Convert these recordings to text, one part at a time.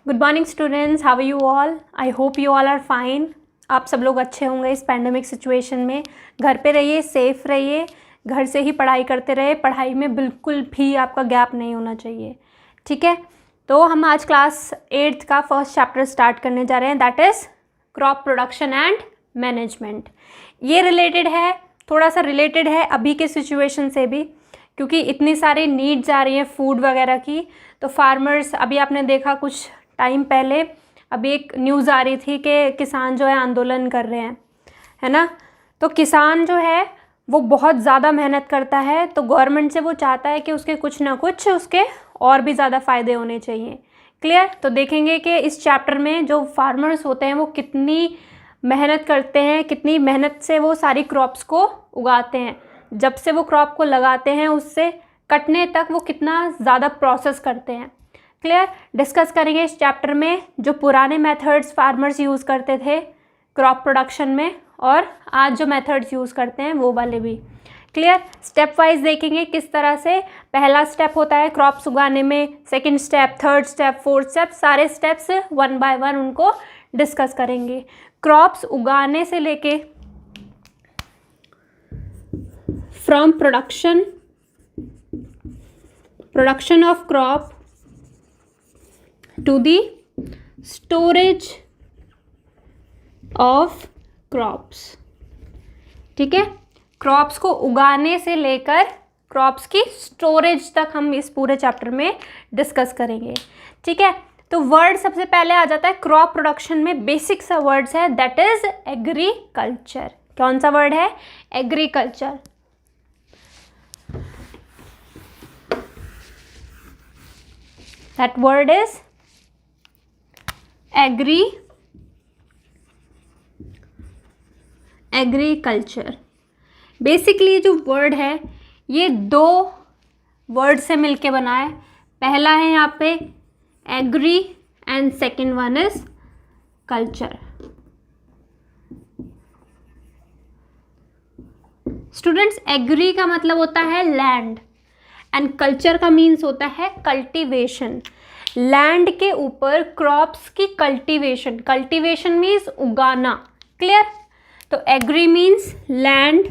Good morning students, how are you all? I hope you all are fine. आप सब लोग अच्छे होंगे इस पैंडमिक सिचुएशन में। घर पे रहिए, सेफ रहिए, घर से ही पढ़ाई करते रहे। पढ़ाई में बिल्कुल भी आपका गैप नहीं होना चाहिए, ठीक है? तो हम आज क्लास 8th का फर्स्ट चैप्टर स्टार्ट करने जा रहे हैं, that is crop production and management. ये रिलेटेड है, थोड़ा सा रिलेटेड है अभी के सिचुएशन से भी, क्योंकि इतनी सारी नीड्स आ रही हैं फूड वगैरह की। तो फार्मर्स, अभी आपने देखा कुछ टाइम पहले अभी एक न्यूज़ आ रही थी कि किसान जो है आंदोलन कर रहे हैं, है ना? तो किसान जो है वो बहुत ज़्यादा मेहनत करता है, तो गवर्नमेंट से वो चाहता है कि उसके कुछ ना कुछ उसके और भी ज़्यादा फ़ायदे होने चाहिए। क्लियर? तो देखेंगे कि इस चैप्टर में जो फार्मर्स होते हैं वो कितनी मेहनत करते हैं, कितनी मेहनत से वो सारी क्रॉप्स को उगाते हैं। जब से वो क्रॉप को लगाते हैं उससे कटने तक वो कितना ज़्यादा प्रोसेस करते हैं। क्लियर? डिस्कस करेंगे इस चैप्टर में जो पुराने मेथड्स फार्मर्स यूज़ करते थे क्रॉप प्रोडक्शन में, और आज जो मेथड्स यूज़ करते हैं वो वाले भी। क्लियर? स्टेप वाइज देखेंगे किस तरह से पहला स्टेप होता है क्रॉप्स उगाने में, second step, third step, fourth step, सारे स्टेप्स वन बाय वन उनको डिस्कस करेंगे। क्रॉप्स उगाने से लेके from production of crop to the storage of crops, ठीक है? क्रॉप्स को उगाने से लेकर क्रॉप्स की स्टोरेज तक हम इस पूरे चैप्टर में डिस्कस करेंगे, ठीक है? तो वर्ड सबसे पहले आ जाता है क्रॉप प्रोडक्शन में, बेसिक सा वर्ड्स है, दैट इज एग्रीकल्चर। कौन सा वर्ड है? Agriculture. That word is agriculture. Basically जो वर्ड है ये दो वर्ड से मिलके बना है। पहला है यहाँ पे agri and second one is culture. Students, agri का मतलब होता है लैंड एंड कल्चर का मीन्स होता है कल्टीवेशन। लैंड के ऊपर क्रॉप्स की कल्टीवेशन, कल्टीवेशन मीन्स उगाना। क्लियर? तो एग्री मीन्स लैंड,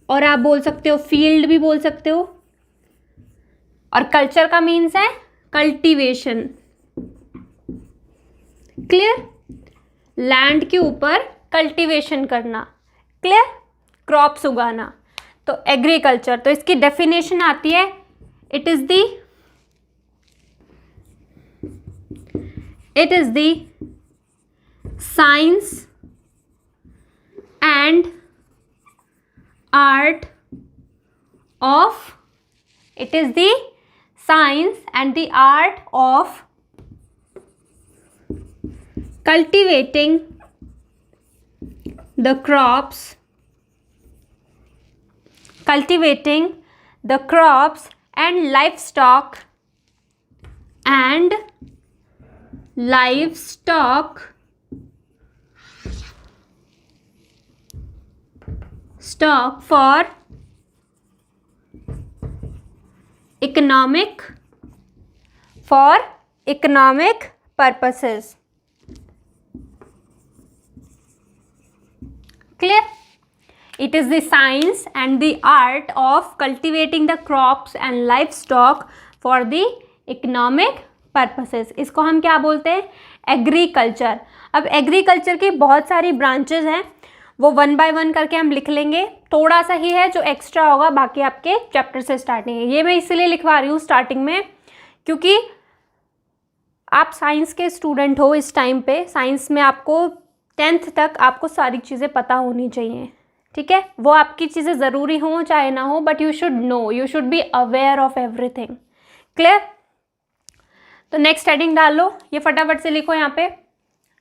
और आप बोल सकते हो फील्ड भी बोल सकते हो, और कल्चर का मीन्स है कल्टीवेशन। क्लियर? लैंड के ऊपर कल्टीवेशन करना, क्लियर? क्रॉप्स उगाना, तो एग्रीकल्चर। तो इसकी डेफिनेशन आती है, it is the science and art of, it is the science and the art of cultivating the crops and livestock stock for economic purposes. Clear? It is the science and the art of cultivating the crops and livestock for the economic purposes. इसको हम क्या बोलते हैं? Agriculture. अब agriculture की बहुत सारी branches हैं, वो वन बाय वन करके हम लिख लेंगे। थोड़ा सा ही है जो एक्स्ट्रा होगा, बाकी आपके चैप्टर से स्टार्टिंग है। ये मैं इसलिए लिखवा रही हूँ स्टार्टिंग में क्योंकि आप साइंस के स्टूडेंट हो इस टाइम पे। साइंस में आपको 10th तक आपको सारी चीज़ें पता होनी चाहिए, ठीक है? वो आपकी चीज़ें ज़रूरी हो चाहे ना हो, but you should know, you should be aware of everything. Clear? तो नेक्स्ट हेडिंग डाल लो, ये फटाफट से लिखो यहाँ पे।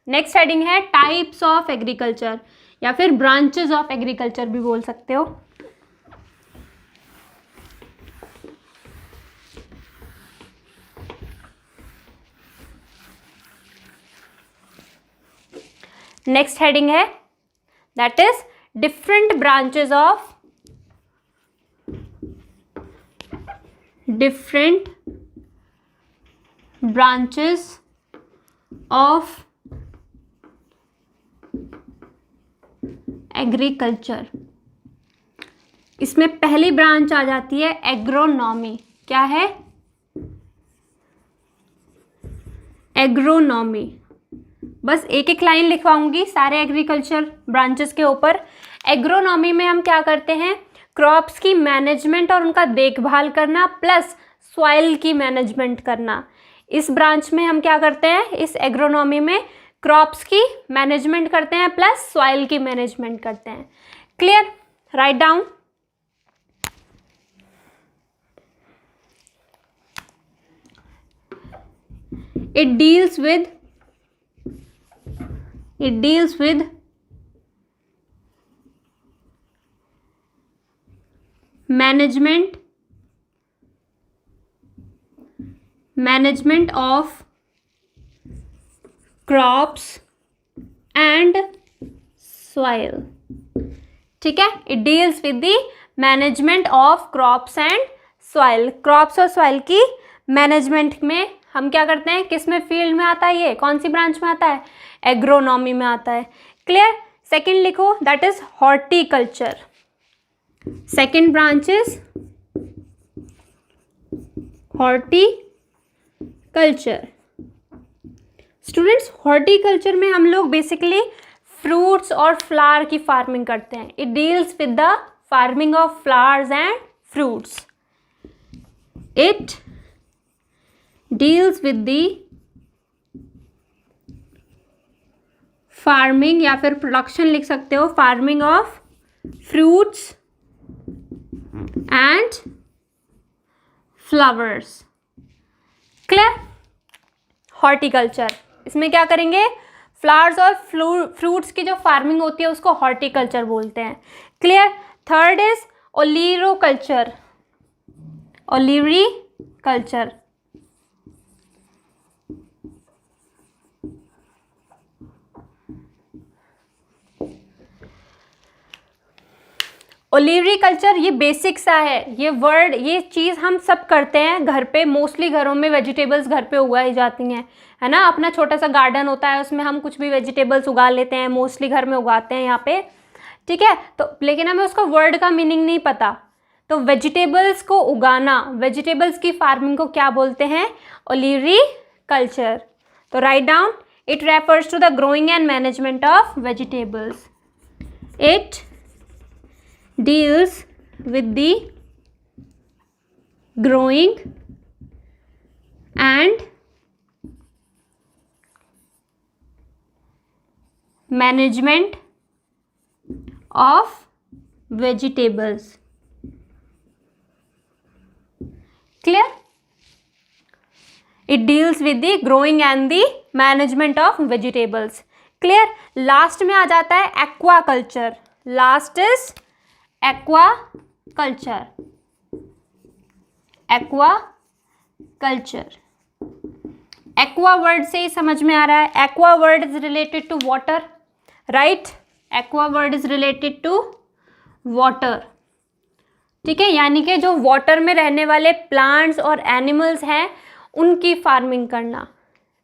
नेक्स्ट हेडिंग है टाइप्स ऑफ एग्रीकल्चर, या फिर ब्रांचेस ऑफ एग्रीकल्चर भी बोल सकते हो। नेक्स्ट हेडिंग है that is different branches of different branches of agriculture. इसमें पहली ब्रांच आ जाती है एग्रोनॉमी। क्या है? एग्रोनॉमी। बस एक एक लाइन लिखवाऊंगी सारे एग्रीकल्चर ब्रांचेस के ऊपर। एग्रोनॉमी में हम क्या करते हैं? क्रॉप्स की मैनेजमेंट और उनका देखभाल करना प्लस सॉइल की मैनेजमेंट करना। इस ब्रांच में हम क्या करते हैं? इस एग्रोनॉमी में क्रॉप्स की मैनेजमेंट करते हैं प्लस सॉइल की मैनेजमेंट करते हैं। Clear? Write down. It deals with management of crops and soil। ठीक है, it deals with the management of crops and soil। Crops और सॉइल की मैनेजमेंट में हम क्या करते हैं? किस में फील्ड में आता है? ये कौन सी ब्रांच में आता है? एग्रोनॉमी में आता है। क्लियर? सेकंड लिखो, that is horticulture. Second branch is horticulture. Students, horticulture में हम लोग बेसिकली फ्रूट्स और फ्लावर की फार्मिंग करते हैं। It deals with the farming of flowers and fruits. It deals with the farming या फिर प्रोडक्शन लिख सकते हो, farming of fruits and flowers. Clear? Horticulture, इसमें क्या करेंगे? फ्लावर्स और फ्रूट्स की जो फार्मिंग होती है उसको हॉर्टिकल्चर बोलते हैं। Clear? Third is olericulture. Olericulture. Olericulture ये बेसिक सा है, ये वर्ड, ये चीज़ हम सब करते हैं घर पे। मोस्टली घरों में वेजिटेबल्स घर पे उगाई जाती हैं, है ना। अपना छोटा सा गार्डन होता है, उसमें हम कुछ भी वेजिटेबल्स उगा लेते हैं, मोस्टली घर में उगाते हैं यहाँ पे। ठीक है, तो लेकिन हमें उसका वर्ड का मीनिंग नहीं पता। तो वेजिटेबल्स को उगाना, वेजिटेबल्स की फार्मिंग को क्या बोलते हैं? ओलिवरीकल्चर। तो right down, it refers to the growing and management of vegetables. It deals with the growing and management of vegetables। Clear? It deals with the growing and the management of vegetables। Clear? Last में आ जाता है aquaculture. Last is aquaculture. Aquaculture, aqua word से ही समझ में आ रहा है। Aqua word is related to water, right. Aqua word is related to water. ठीक है, यानी कि जो वाटर में रहने वाले प्लांट्स और एनिमल्स हैं उनकी फार्मिंग करना।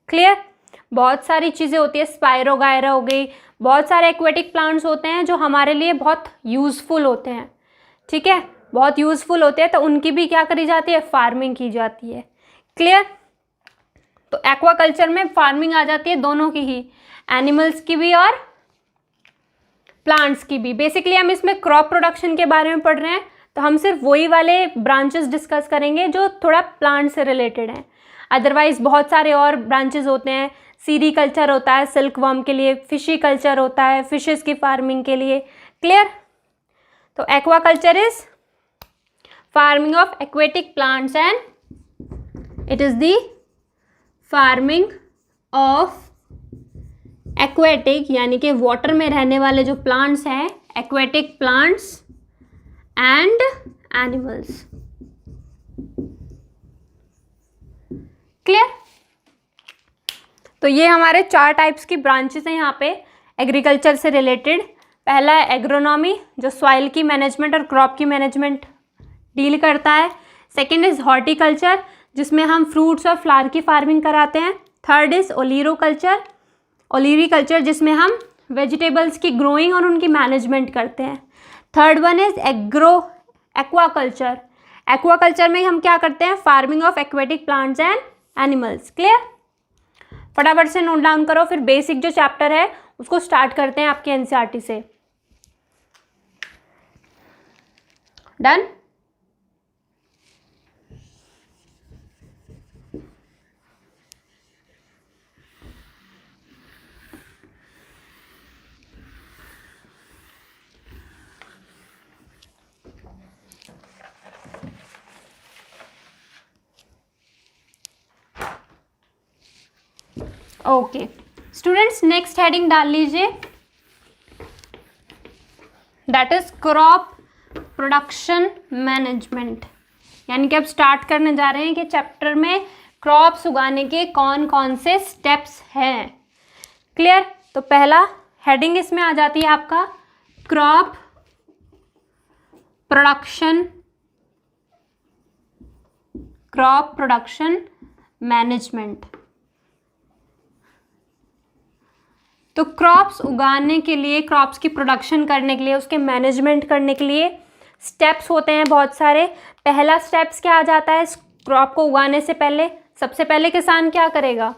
क्लियर? बहुत सारी चीज़ें होती है, स्पायरोगायरा हो गई, बहुत सारे एक्वेटिक प्लांट्स होते हैं जो हमारे लिए बहुत यूज़फुल होते हैं। ठीक है, बहुत यूज़फुल होते हैं, तो उनकी भी क्या करी जाती है? फार्मिंग की जाती है। क्लियर? तो एक्वाकल्चर में फार्मिंग आ जाती है दोनों की ही, एनिमल्स की भी और प्लांट्स की भी। बेसिकली हम इसमें क्रॉप प्रोडक्शन के बारे में पढ़ रहे हैं, तो हम सिर्फ वही वाले ब्रांचेस डिस्कस करेंगे जो थोड़ा प्लांट से रिलेटेड हैं। अदरवाइज बहुत सारे और ब्रांचेस होते हैं। सीरी कल्चर होता है सिल्क वर्म के लिए, फिशी कल्चर होता है फिशेस की फार्मिंग के लिए। क्लियर? तो aquaculture is farming of aquatic plants and it is the farming of aquatic, यानी कि वाटर में रहने वाले जो प्लांट्स हैं, aquatic plants and animals. Clear? तो ये हमारे 4 टाइप्स की ब्रांचेस हैं यहाँ पे एग्रीकल्चर से रिलेटेड। पहला है एग्रोनॉमी, जो सॉइल की मैनेजमेंट और क्रॉप की मैनेजमेंट डील करता है। सेकंड इज हॉर्टिकल्चर, जिसमें हम फ्रूट्स और फ्लावर की फार्मिंग कराते हैं। थर्ड इज ओलिरोकल्चर, ओलिरिकल्चर जिसमें हम वेजिटेबल्स की ग्रोइंग और उनकी मैनेजमेंट करते हैं। Third one is aquaculture, aquaculture में हम क्या करते हैं, farming of aquatic plants and animals. Clear, फटाफट से नोट डाउन करो, फिर बेसिक जो चैप्टर है उसको स्टार्ट करते हैं आपके एनसीईआरटी से। Done. Okay students, next heading डाल लीजिए, that is crop production management. यानी कि अब स्टार्ट करने जा रहे हैं कि चैप्टर में क्रॉप्स उगाने के कौन कौन से स्टेप्स हैं। क्लियर, तो पहला हेडिंग इसमें आ जाती है आपका क्रॉप प्रोडक्शन मैनेजमेंट। तो क्रॉप्स उगाने के लिए, क्रॉप्स की प्रोडक्शन करने के लिए, उसके मैनेजमेंट करने के लिए स्टेप्स होते हैं बहुत सारे। पहला स्टेप्स क्या आ जाता है, क्रॉप को उगाने से पहले सबसे पहले किसान क्या करेगा,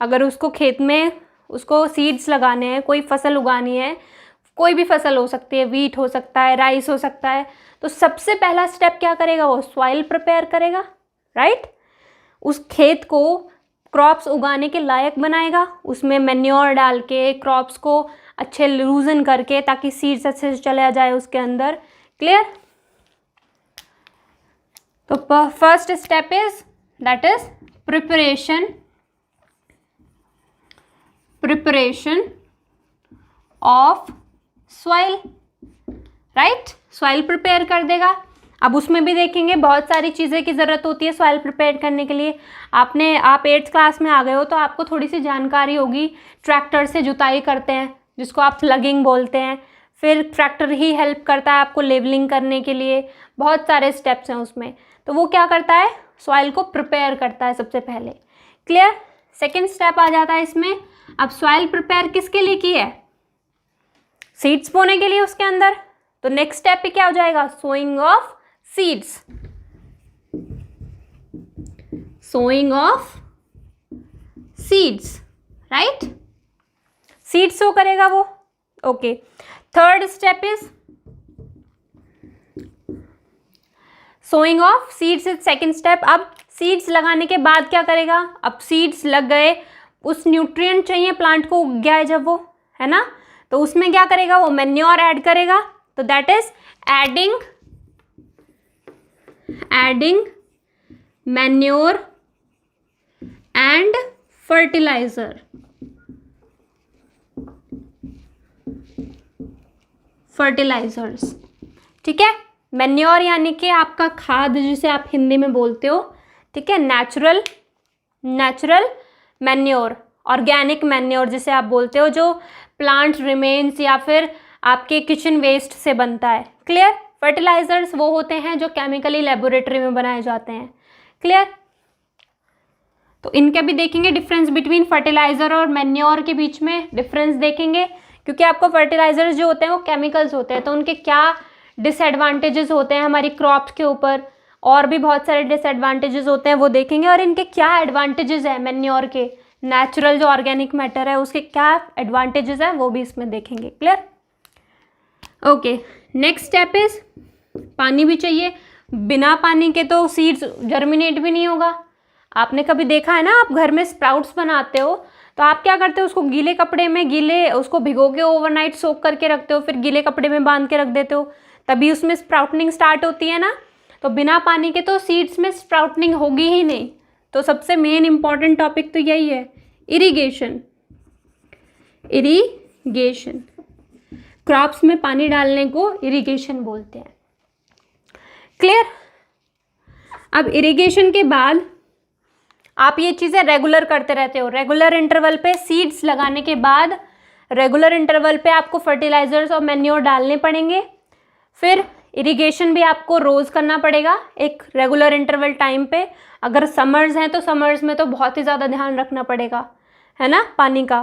अगर उसको खेत में उसको सीड्स लगाने हैं, कोई फसल उगानी है, कोई भी फसल हो सकती है, वीट हो सकता है, राइस हो सकता है, तो सबसे पहला स्टेप क्या करेगा, वो सॉइल प्रिपेयर करेगा, राइट। उस खेत को क्रॉप्स उगाने के लायक बनाएगा, उसमें मैन्योर डाल के क्रॉप्स को अच्छे लूजन करके ताकि सीड्स अच्छे से चला जाए उसके अंदर। क्लियर, तो first step is that is preparation of soil, right. Soil prepare कर देगा। अब उसमें भी देखेंगे बहुत सारी चीज़ें की ज़रूरत होती है सॉइल प्रिपेयर करने के लिए। आप 8th क्लास में आ गए हो तो आपको थोड़ी सी जानकारी होगी। ट्रैक्टर से जुताई करते हैं जिसको आप प्लगिंग बोलते हैं, फिर ट्रैक्टर ही हेल्प करता है आपको लेवलिंग करने के लिए, बहुत सारे स्टेप्स हैं उसमें। तो वो क्या करता है, सॉइल को प्रिपेयर करता है सबसे पहले। क्लियर, सेकेंड स्टेप आ जाता है इसमें। अब सॉइल प्रिपेयर किसके लिए की है, सीड्स बोने के लिए उसके अंदर। तो नेक्स्ट स्टेप पे क्या हो जाएगा, sowing of seeds, right. Seeds sow करेगा वो। Okay, third step is sowing of seeds is second step. अब सीड्स लगाने के बाद क्या करेगा, अब सीड्स लग गए, उस न्यूट्रिएंट चाहिए प्लांट को, उग गया है जब वो, है ना, तो उसमें क्या करेगा, वो मैन्योर ऐड करेगा। तो that is adding manure and fertilisers, ठीक है। मैन्योर यानी कि आपका खाद जिसे आप हिंदी में बोलते हो, ठीक है। नेचुरल मैन्योर, ऑर्गेनिक मैन्योर जिसे आप बोलते हो, जो प्लांट रिमेन्स या फिर आपके किचन वेस्ट से बनता है। क्लियर, फर्टिलाइजर्स वो होते हैं जो केमिकली लेबोरेटरी में बनाए जाते हैं। क्लियर, तो इनके भी देखेंगे डिफरेंस बिटवीन फर्टिलाइजर और मैन्योर के बीच में डिफरेंस देखेंगे, क्योंकि आपको फर्टिलाइजर्स जो होते हैं वो केमिकल्स होते हैं, तो उनके क्या डिसएडवांटेजेस होते हैं हमारी क्रॉप्स के ऊपर, और भी बहुत सारे डिसएडवांटेजेस होते हैं वो देखेंगे, और इनके क्या एडवांटेजेस हैं मैन्योर के, नेचुरल जो ऑर्गेनिक मैटर है उसके क्या एडवांटेजेस हैं वो भी इसमें देखेंगे। Clear, okay. Next step is पानी भी चाहिए, बिना पानी के तो सीड्स जर्मिनेट भी नहीं होगा। आपने कभी देखा है ना, आप घर में स्प्राउट्स बनाते हो तो आप क्या करते हो, उसको गीले कपड़े में उसको भिगो के ओवरनाइट सोक करके रखते हो, फिर गीले कपड़े में बांध के रख देते हो, तभी उसमें स्प्राउटनिंग स्टार्ट होती है ना। तो बिना पानी के तो सीड्स में स्प्राउटनिंग होगी ही नहीं। तो सबसे मेन इंपॉर्टेंट टॉपिक तो यही है, इरिगेशन। क्रॉप्स में पानी डालने को इरिगेशन बोलते हैं। क्लियर, अब इरिगेशन के बाद आप ये चीज़ें रेगुलर करते रहते हो। रेगुलर इंटरवल पे सीड्स लगाने के बाद रेगुलर इंटरवल पे आपको फर्टिलाइजर्स और मैन्योर डालने पड़ेंगे। फिर इरिगेशन भी आपको रोज़ करना पड़ेगा एक रेगुलर इंटरवल टाइम पे। अगर समर्स हैं तो समर्स में तो बहुत ही ज़्यादा ध्यान रखना पड़ेगा, है ना, पानी का।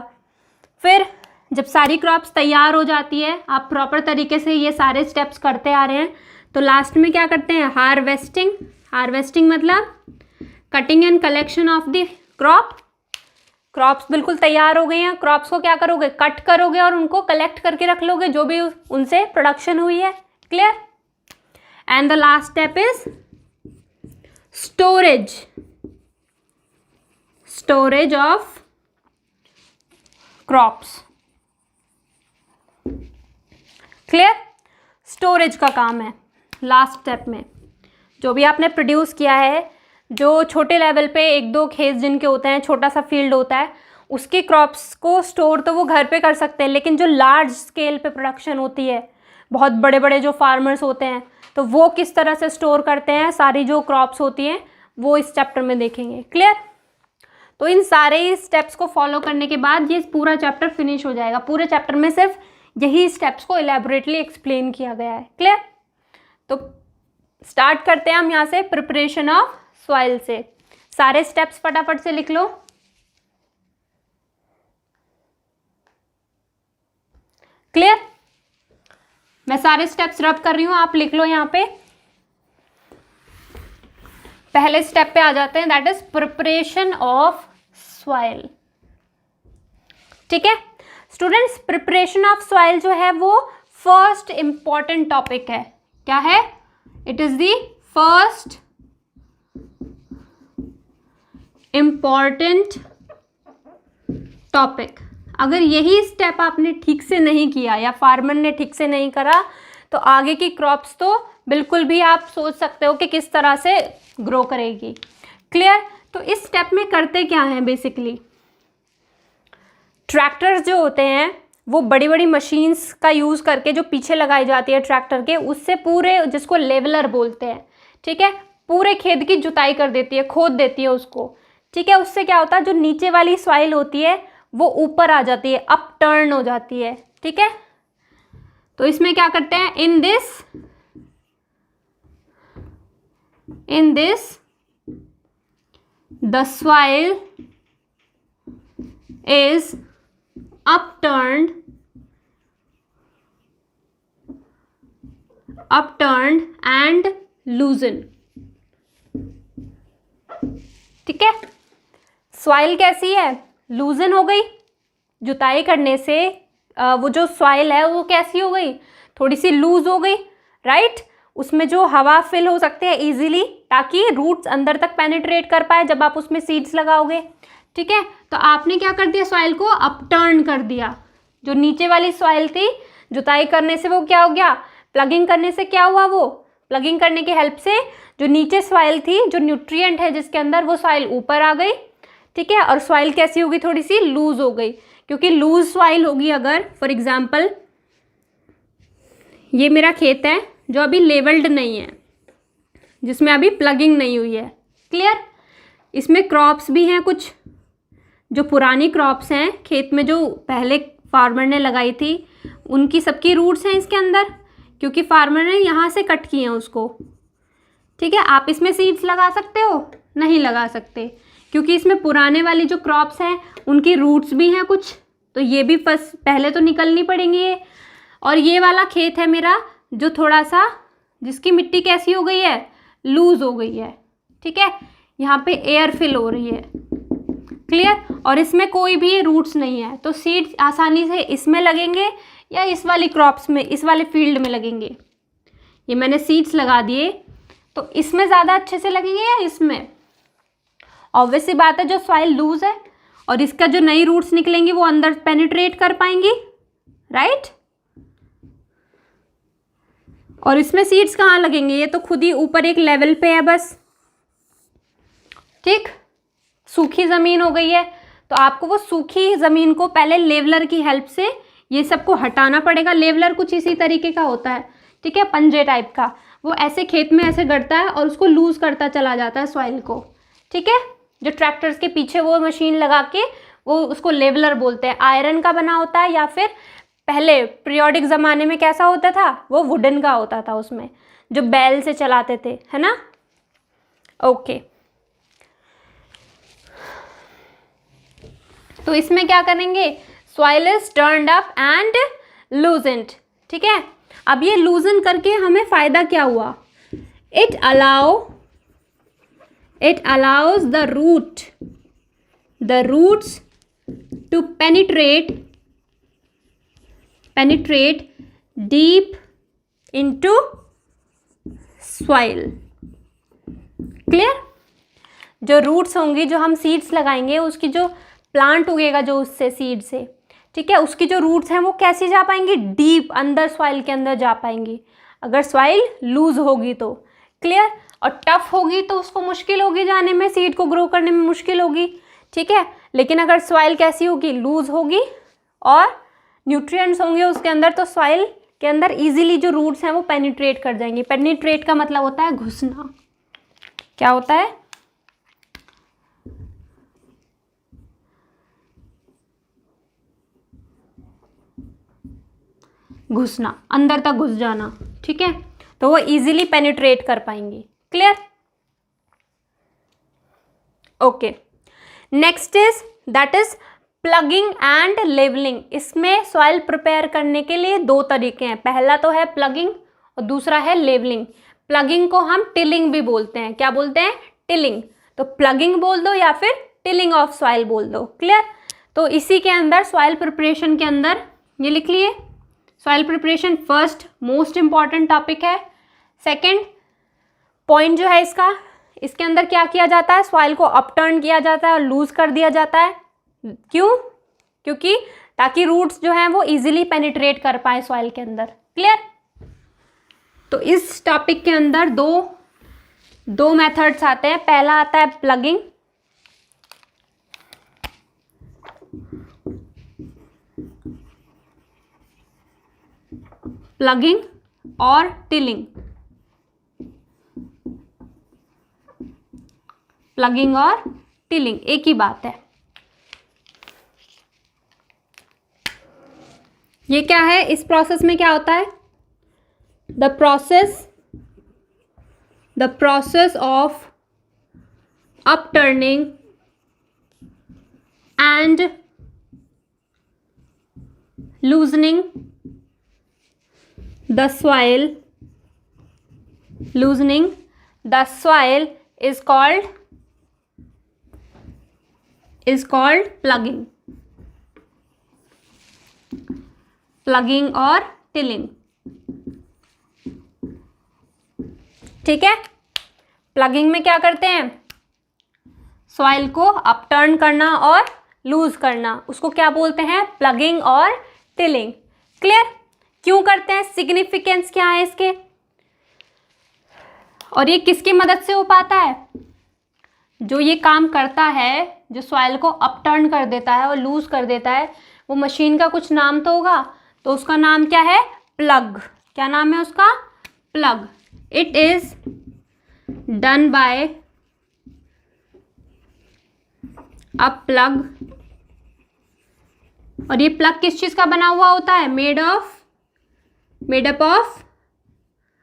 फिर जब सारी क्रॉप्स तैयार हो जाती है, आप प्रॉपर तरीके से ये सारे स्टेप्स करते आ रहे हैं, तो लास्ट में क्या करते हैं, हार्वेस्टिंग। हार्वेस्टिंग मतलब cutting and collection of the crop. Crops बिल्कुल तैयार हो गई हैं, क्रॉप्स को क्या करोगे, कट करोगे और उनको कलेक्ट करके रख लोगे जो भी उनसे प्रोडक्शन हुई है। Clear? And the last step is storage. Storage of crops. Clear? Storage का काम है लास्ट स्टेप में। जो भी आपने प्रोड्यूस किया है, जो छोटे लेवल पे 1-2 खेत जिनके होते हैं, छोटा सा फील्ड होता है, उसके क्रॉप्स को स्टोर तो वो घर पे कर सकते हैं, लेकिन जो लार्ज स्केल पे प्रोडक्शन होती है, बहुत बड़े बड़े जो फार्मर्स होते हैं, तो वो किस तरह से स्टोर करते हैं सारी जो क्रॉप्स होती हैं, वो इस चैप्टर में देखेंगे। क्लियर? तो इन सारे स्टेप्स को फॉलो करने के बाद ये पूरा चैप्टर फिनिश हो जाएगा। पूरे चैप्टर में सिर्फ यही स्टेप्स को इलेबोरेटली एक्सप्लेन किया गया है। क्लियर? तो स्टार्ट करते हैं हम यहाँ से प्रिपरेशन ऑफ सॉइल से। सारे स्टेप्स फटाफट से लिख लो। क्लियर? मैं सारे स्टेप्स रब कर रही हूं, आप लिख लो यहाँ पे। पहले स्टेप पे आ जाते हैं, that is preparation of soil. ठीक है स्टूडेंट्स, प्रिपरेशन ऑफ सॉइल जो है वो फर्स्ट इंपॉर्टेंट टॉपिक है। क्या है? It is the first important topic. अगर यही स्टेप आपने ठीक से नहीं किया या फार्मर ने ठीक से नहीं करा, तो आगे की क्रॉप्स तो बिल्कुल भी आप सोच सकते हो कि किस तरह से ग्रो करेगी। क्लियर? तो इस स्टेप में करते क्या हैं बेसिकली, ट्रैक्टर्स जो होते हैं वो बड़ी बड़ी मशीन्स का यूज़ करके जो पीछे लगाई जाती है ट्रैक्टर के, उससे पूरे, जिसको लेवलर बोलते हैं, ठीक है, पूरे खेत की जुताई कर देती है, खोद देती है उसको। ठीक है, उससे क्या होता है, जो नीचे वाली सॉइल होती है वो ऊपर आ जाती है, अप टर्न हो जाती है। ठीक है, तो इसमें क्या करते हैं, in this the soil is upturned and loosened। ठीक है, सॉइल कैसी है, लूजन हो गई जुताई करने से। वो जो सॉइल है वो कैसी हो गई, थोड़ी सी लूज हो गई, राइट। उसमें जो हवा फिल हो सकते हैं इजीली, ताकि रूट्स अंदर तक पेनिट्रेट कर पाए जब आप उसमें सीड्स लगाओगे। ठीक है, तो आपने क्या कर दिया, सॉइल को अपटर्न कर दिया। जो नीचे वाली सॉइल थी, जुताई करने से वो क्या हो गया, प्लगिंग करने से क्या हुआ, वो प्लगिंग करने की हेल्प से जो नीचे सॉइल थी, जो न्यूट्रिएंट है जिसके अंदर, वो सॉइल ऊपर आ गई। ठीक है, और सॉइल कैसी होगी, थोड़ी सी लूज हो गई, क्योंकि लूज सॉइल होगी अगर, फॉर एग्जाम्पल ये मेरा खेत है जो अभी लेवल्ड नहीं है, जिसमें अभी प्लगिंग नहीं हुई है। क्लियर? इसमें क्रॉप्स भी हैं, कुछ जो पुरानी क्रॉप्स हैं खेत में जो पहले फार्मर ने लगाई थी, उनकी सबकी रूट्स हैं इसके अंदर, क्योंकि फार्मर ने यहाँ से कट किए हैं उसको। ठीक है, आप इसमें सीड्स लगा सकते हो, नहीं लगा सकते, क्योंकि इसमें पुराने वाली जो क्रॉप्स हैं उनकी रूट्स भी हैं कुछ, तो ये भी फर्स्ट पहले तो निकलनी पड़ेंगी ये। और ये वाला खेत है मेरा जो थोड़ा सा, जिसकी मिट्टी कैसी हो गई है, लूज हो गई है। ठीक है, यहाँ पे एयर फिल हो रही है। क्लियर? और इसमें कोई भी रूट्स नहीं है, तो सीड्स आसानी से इसमें लगेंगे या इस वाली क्रॉप्स में, इस वाले फील्ड में लगेंगे। ये मैंने सीड्स लगा दिए, तो इसमें ज़्यादा अच्छे से लगेंगे या इसमें? ऑब्वियस सी बात है, जो सॉइल लूज है और इसका जो नई रूट्स निकलेंगी वो अंदर पेनिट्रेट कर पाएंगी, राइट। और इसमें सीड्स कहाँ लगेंगे, ये तो खुद ही ऊपर एक लेवल पे है बस। ठीक, सूखी ज़मीन हो गई है, तो आपको वो सूखी ज़मीन को पहले लेवलर की हेल्प से ये सबको हटाना पड़ेगा। लेवलर कुछ इसी तरीके का होता है, ठीक है, पंजे टाइप का, वो ऐसे खेत में ऐसे गड़ता है और उसको लूज करता चला जाता है सॉइल को। ठीक है, जो ट्रैक्टर्स के पीछे वो मशीन लगा के, वो उसको लेवलर बोलते हैं। आयरन का बना होता है या फिर पहले पीरियोडिक ज़माने में कैसा होता था, वो वुडन का होता था, उसमें जो बैल से चलाते थे, है ना। ओके, तो इसमें क्या करेंगे, soil is turned up and loosened, ठीक है। अब ये लूजन करके हमें फायदा क्या हुआ, it allows the roots to penetrate deep into soil, clear. जो रूट्स होंगी, जो हम सीड्स लगाएंगे, उसकी जो प्लांट उगेगा जो उससे सीड से, ठीक है, उसकी जो रूट्स हैं वो कैसे जा पाएंगी, डीप अंदर सॉइल के अंदर जा पाएंगी, अगर सॉइल लूज होगी तो, क्लियर। और टफ होगी तो उसको मुश्किल होगी जाने में, सीड को ग्रो करने में मुश्किल होगी, ठीक है। लेकिन अगर सॉइल कैसी होगी, लूज होगी और न्यूट्रिएंट्स होंगे उसके अंदर, तो सॉइल के अंदर इजीली जो रूट्स हैं वो पेनिट्रेट कर जाएंगी। पेनिट्रेट का मतलब होता है घुसना। क्या होता है, घुसना, अंदर तक घुस जाना, ठीक है। तो वो इजीली पेनिट्रेट कर पाएंगी, clear. Okay, next is that is ploughing and levelling. इसमें सॉइल प्रिपेयर करने के लिए दो तरीके हैं, पहला तो है प्लगिंग और दूसरा है लेवलिंग। प्लगिंग को हम टिलिंग भी बोलते हैं, क्या बोलते हैं, टिलिंग। तो प्लगिंग बोल दो या फिर टिलिंग ऑफ सॉइल बोल दो, क्लियर। तो इसी के अंदर सॉइल प्रिपरेशन के अंदर ये लिख लिए, soil preparation first most important topic है। सेकेंड पॉइंट जो है इसका, इसके अंदर क्या किया जाता है, सॉइल को अपटर्न किया जाता है और लूज कर दिया जाता है। क्यों, क्योंकि ताकि रूट्स जो हैं वो इजीली पेनिट्रेट कर पाए सॉइल के अंदर, क्लियर। तो इस टॉपिक के अंदर दो मेथड्स आते हैं। पहला आता है प्लगिंग, और टिलिंग। प्लगिंग और टिलिंग एक ही बात है। ये क्या है, इस प्रोसेस में क्या होता है, the process of upturning and loosening the soil is called ploughing और टिलिंग, ठीक है। प्लगिंग में क्या करते हैं, सॉइल को अपटर्न करना और लूज करना, उसको क्या बोलते हैं, प्लगिंग और टिलिंग, क्लियर। क्यों करते हैं, सिग्निफिकेंस क्या है इसके, और ये किसकी मदद से हो पाता है, जो ये काम करता है, जो सॉइल को अपटर्न कर देता है और लूज कर देता है, वो मशीन का कुछ नाम तो होगा, तो उसका नाम क्या है, प्लग। क्या नाम है उसका, plug. It is done by a plug, और ये प्लग किस चीज का बना हुआ होता है, मेड अप ऑफ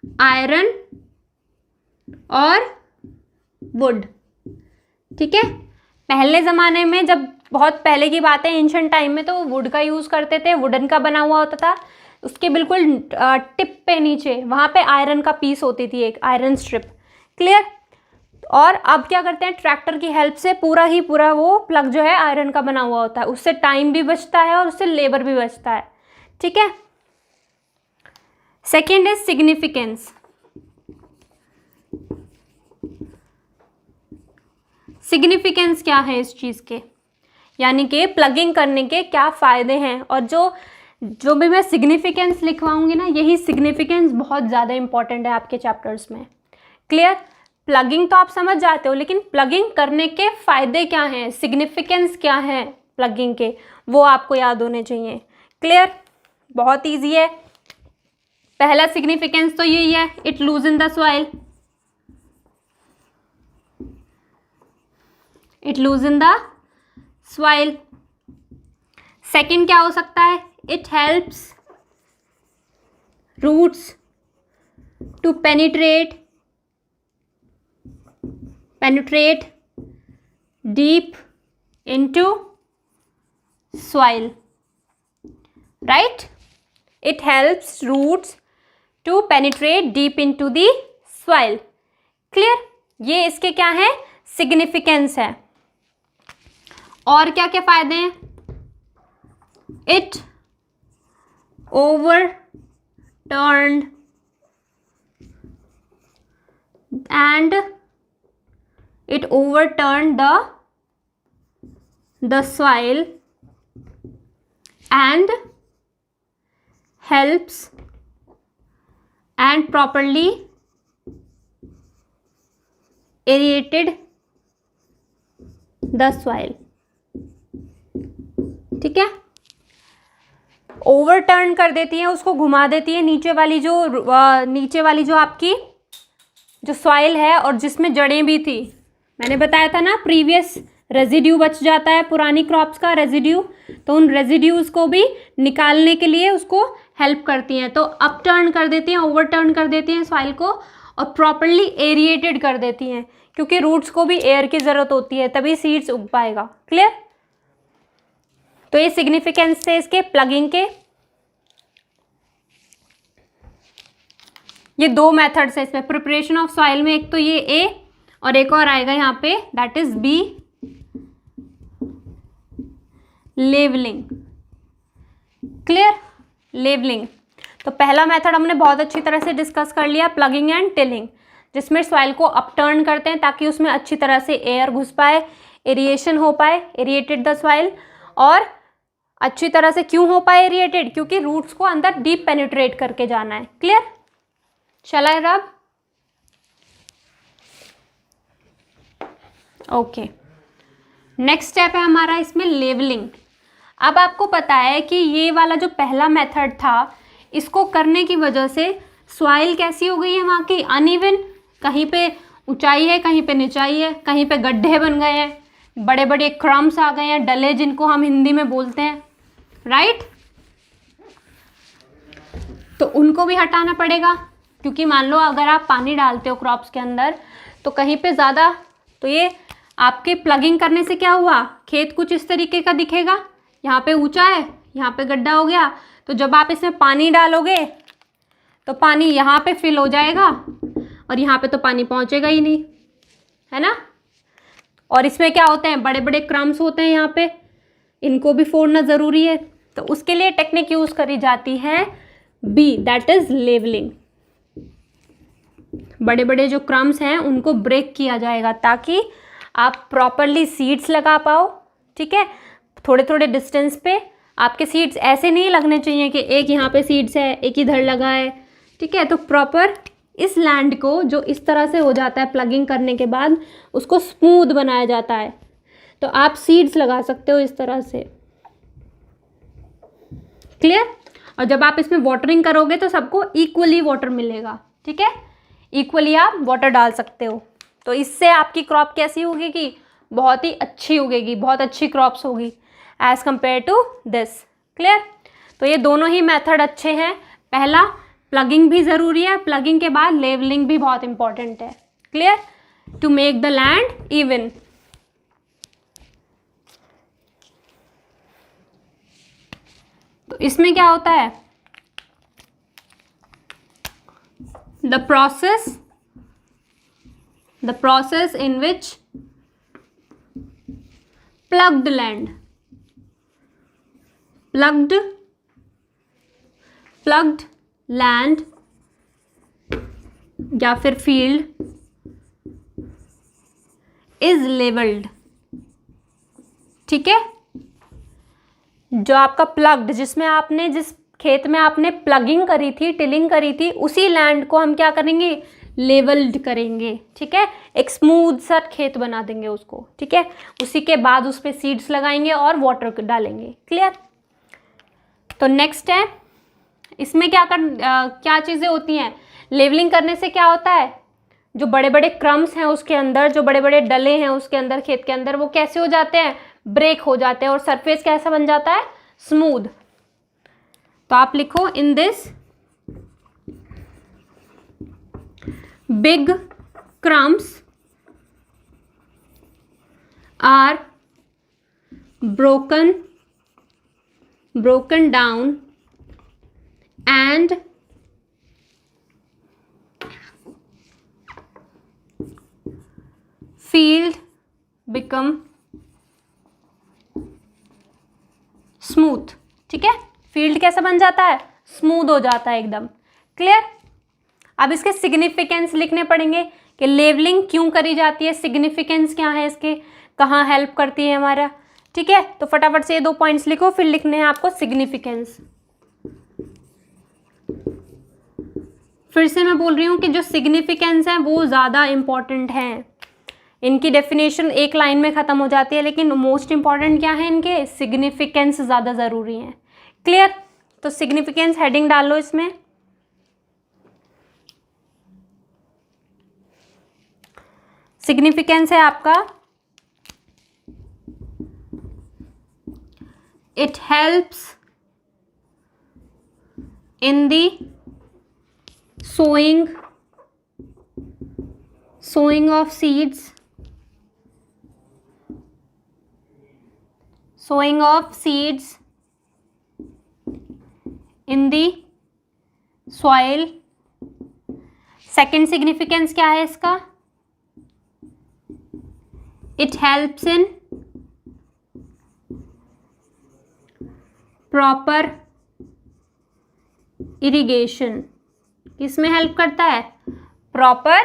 आयरन और वुड, ठीक है। पहले ज़माने में, जब बहुत पहले की बात है, एंशिएंट टाइम में, तो वुड का यूज़ करते थे, वुडन का बना हुआ होता था। उसके बिल्कुल टिप पे नीचे वहाँ पे आयरन का पीस होती थी, एक आयरन स्ट्रिप, क्लियर। और अब क्या करते हैं, ट्रैक्टर की हेल्प से पूरा वो प्लग जो है आयरन का बना हुआ होता है, उससे टाइम भी बचता है और उससे लेबर भी बचता है, ठीक है। Second is significance. सिग्निफिकेंस क्या है इस चीज़ के, यानी कि प्लगिंग करने के क्या फ़ायदे हैं, और जो भी मैं सिग्निफिकेंस लिखवाऊंगी ना, यही सिग्निफिकेंस बहुत ज़्यादा इंपॉर्टेंट है आपके चैप्टर्स में, क्लियर। प्लगिंग तो आप समझ जाते हो, लेकिन प्लगिंग करने के फ़ायदे क्या हैं, सिग्निफिकेंस क्या है प्लगिंग के, वो आपको याद होने चाहिए, क्लियर। बहुत ईजी है। पहला सिग्निफिकेंस तो यही है, it लूजन the soil, it लूजन the soil. Second क्या हो सकता है, it helps roots to penetrate deep into soil, right? It helps roots to penetrate deep into the soil. Clear? ये इसके क्या है, सिग्निफिकेंस है. और क्या क्या फायदे हैं? It overturned the soil and helps and properly aerated the soil. ठीक है, ओवरटर्न कर देती है, उसको घुमा देती है. नीचे वाली जो आपकी जो सॉइल है और जिसमें जड़ें भी थी, मैंने बताया था ना प्रीवियस, रेजिड्यू बच जाता है पुरानी क्रॉप्स का रेजिड्यू, तो उन रेजिड्यूज को भी निकालने के लिए उसको हेल्प करती हैं. तो अपटर्न कर देती हैं, ओवरटर्न कर देती हैं सॉइल को, और प्रॉपरली एरिएटेड कर देती हैं, क्योंकि रूट्स को भी एयर की ज़रूरत होती है, तभी सीड्स उग पाएगा. क्लियर? तो ये सिग्निफिकेंस थे इसके प्लगिंग के. ये दो मेथड्स है इसमें प्रिपरेशन ऑफ सॉइल में. एक तो ये ए और एक और आएगा यहाँ पे, that is B, levelling. Clear? Levelling. तो पहला मेथड हमने बहुत अच्छी तरह से डिस्कस कर लिया, प्लगिंग एंड टिलिंग, जिसमें सॉइल को अपटर्न करते हैं ताकि उसमें अच्छी तरह से एयर घुस पाए, एरिएशन हो पाए, एरिएटेड द सॉइल. और अच्छी तरह से क्यों हो पाए एरिएटेड? क्योंकि रूट्स को अंदर डीप पेनिट्रेट करके जाना है. क्लियर? चला है रब? ओके, नेक्स्ट स्टेप है हमारा इसमें लेवलिंग. अब आपको पता है कि ये वाला जो पहला मेथड था, इसको करने की वजह से सॉइल कैसी हो गई है वहाँ की, अनइवन. कहीं पे ऊंचाई है, कहीं पे निचाई है, कहीं पे गड्ढे बन गए हैं, बड़े बड़े क्रम्स आ गए हैं, डले जिनको हम हिंदी में बोलते हैं, राइट? तो उनको भी हटाना पड़ेगा, क्योंकि मान लो अगर आप पानी डालते हो क्रॉप्स के अंदर तो कहीं पे ज़्यादा, तो ये आपके प्लगिंग करने से क्या हुआ, खेत कुछ इस तरीके का दिखेगा. यहाँ पे ऊंचा है, यहाँ पे गड्ढा हो गया, तो जब आप इसमें पानी डालोगे तो पानी यहाँ पे फिल हो जाएगा और यहाँ पे तो पानी पहुँचेगा ही नहीं, है ना. और इसमें क्या होते हैं, बड़े बड़े क्रम्स होते हैं यहाँ पे, इनको भी फोड़ना ज़रूरी है. तो उसके लिए टेक्निक यूज़ करी जाती है बी, दैट इज़ लेवलिंग. बड़े बड़े जो क्रम्स हैं उनको ब्रेक किया जाएगा ताकि आप प्रॉपरली सीड्स लगा पाओ. ठीक है, थोड़े थोड़े डिस्टेंस पे आपके सीड्स ऐसे नहीं लगने चाहिए कि एक यहाँ पे सीड्स है, एक इधर लगा है. ठीक है, तो प्रॉपर इस लैंड को जो इस तरह से हो जाता है प्लगिंग करने के बाद, उसको स्मूथ बनाया जाता है. तो आप सीड्स लगा सकते हो इस तरह से. क्लियर? और जब आप इसमें वाटरिंग करोगे तो सबको इक्वली वाटर मिलेगा. ठीक है, इक्वली आप वाटर डाल सकते हो. तो इससे आपकी क्रॉप कैसी होगी कि बहुत ही अच्छी उगेगी, बहुत अच्छी क्रॉप्स होगी as compare to this. Clear? तो ये दोनों ही मेथड अच्छे हैं. पहला प्लगिंग भी ज़रूरी है, प्लगिंग के बाद लेवलिंग भी बहुत इंपॉर्टेंट है. Clear? To make the land even. तो इसमें क्या होता है, the process in which plugged land या फिर field is leveled. ठीक है, जो आपका प्लग्ड, जिसमें आपने जिस खेत में आपने प्लगिंग करी थी, टिलिंग करी थी, उसी लैंड को हम क्या करेंगे, लेवल्ड करेंगे. ठीक है, एक स्मूथ सा खेत बना देंगे उसको. ठीक है, उसी के बाद उस पर सीड्स लगाएंगे और वाटर डालेंगे. क्लियर? तो नेक्स्ट है, इसमें क्या चीज़ें होती हैं, लेवलिंग करने से क्या होता है, जो बड़े बड़े क्रम्स हैं उसके अंदर, जो बड़े बड़े डले हैं उसके अंदर, खेत के अंदर, वो कैसे हो जाते हैं, ब्रेक हो जाते हैं और सरफेस कैसा बन जाता है, स्मूथ. तो आप लिखो, in this big crumbs are broken down and field become smooth. ठीक है, फील्ड कैसा बन जाता है? स्मूथ हो जाता है एकदम। क्लियर? अब इसके सिग्निफिकेंस लिखने पड़ेंगे कि लेवलिंग क्यों करी जाती है, सिग्निफिकेंस क्या है इसके, कहाँ हेल्प करती है हमारा। ठीक है, तो फटाफट से ये 2 पॉइंट्स लिखो, फिर लिखने हैं आपको सिग्निफिकेंस। फिर से मैं बोल रही हूँ कि जो सिग्निफिकेंस है वो ज़्यादा इंपॉर्टेंट है। इनकी डेफिनेशन एक लाइन में ख़त्म हो जाती है, लेकिन मोस्ट इंपॉर्टेंट क्या है इनके, सिग्निफिकेंस ज़्यादा ज़रूरी हैं। क्लियर? तो सिग्निफिकेंस हेडिंग डाल लो इसमें। सिग्निफिकेंस है आपका, it helps in the sowing of seeds, in the soil। Second significance क्या है इसका, it helps in proper irrigation. किसमें हेल्प करता है? प्रॉपर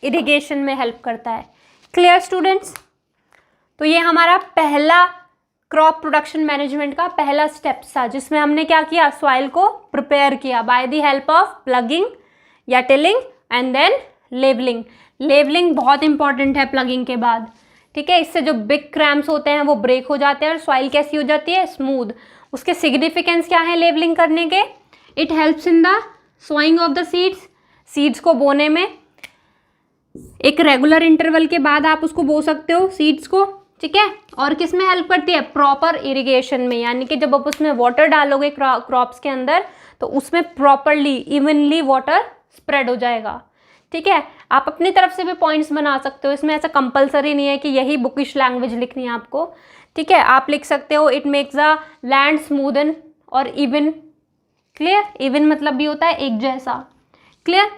इरिगेशन में हेल्प करता है। Clear students? तो ये हमारा पहला क्रॉप प्रोडक्शन मैनेजमेंट का पहला स्टेप था, जिसमें हमने क्या किया, सॉइल को प्रिपेयर किया by the help of plugging या tilling and then levelling. Levelling बहुत इंपॉर्टेंट है प्लगिंग के बाद। ठीक है, इससे जो बिग क्रैम्स होते हैं वो ब्रेक हो जाते हैं और सॉइल कैसी हो जाती है, स्मूथ। उसके सिग्निफिकेंस क्या है लेवलिंग करने के, it helps in the sowing of the seeds. Seeds को बोने में एक रेगुलर इंटरवल के बाद आप उसको बो सकते हो सीड्स को। ठीक है, और किस में हेल्प करती है, प्रॉपर इरिगेशन में, यानी कि जब आप उसमें वाटर डालोगे क्रॉप्स के अंदर तो उसमें प्रॉपरली इवनली वाटर स्प्रेड हो जाएगा। ठीक है, आप अपनी तरफ से भी पॉइंट्स बना सकते हो, इसमें ऐसा कंपलसरी नहीं है कि यही बुकिश लैंग्वेज लिखनी है आपको। ठीक है, आप लिख सकते हो it makes a land smoothen और इवन। क्लियर? इवन मतलब भी होता है एक जैसा। क्लियर?